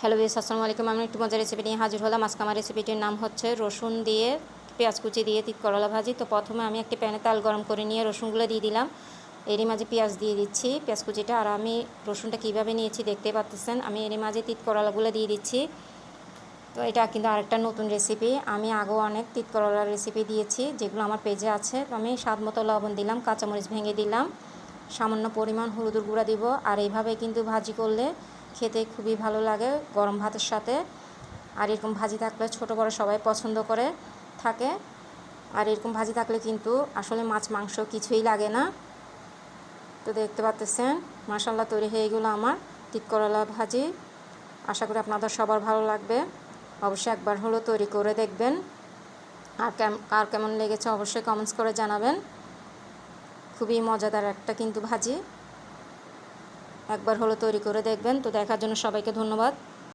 Hello viewers, আসসালামু আলাইকুম। আমি একটু মজার রেসিপি নিয়ে হাজির হলাম। আজকে আমার রেসিপিটির নাম হচ্ছে রসুন দিয়ে পেঁয়াজ কুচি দিয়ে তিত করলা ভাজি। তো প্রথমে আমি একটি প্যানে তেল গরম করে নিয়ে রসুনগুলো দিয়ে দিলাম। এরই মাঝে পেঁয়াজ দিয়ে দিচ্ছি, পেঁয়াজ কুচিটা। আর আমি রসুনটা কীভাবে নিয়েছি দেখতেই পাচ্ছেন। আমি এরই মাঝে তিত করলাগুলো দিয়ে দিচ্ছি। তো এটা কিন্তু আরেকটা নতুন রেসিপি। আমি আগেও অনেক তিত করলার রেসিপি দিয়েছি, যেগুলো আমার পেজে আছে। তো আমি স্বাদ মতো লবণ দিলাম, কাঁচামরিচ ভেঙে দিলাম, সামান্য পরিমাণ হলুদের গুঁড়া দিব। আর এইভাবে কিন্তু ভাজি করলে খেতে খুবই ভালো লাগে গরম ভাতের সাথে। আর এরকম ভাজি থাকলে ছোটো বড়ো সবাই পছন্দ করে থাকে। আর এরকম ভাজি থাকলে কিন্তু আসলে মাছ মাংস কিছুই লাগে না। তো দেখতে পাচ্ছেন মাশাআল্লাহ তৈরি হয়ে গেলো আমার তিত করলা ভাজি। আশা করি আপনাদের সবার ভালো লাগবে। অবশ্যই একবার হলো তৈরি করে দেখবেন। আর কার কেমন লেগেছে অবশ্যই কমেন্টস করে জানাবেন। খুবই মজাদার একটা কিন্তু ভাজি, একবার হলো তৈরি করে দেখবেন। তো দেখার জন্য সবাইকে ধন্যবাদ।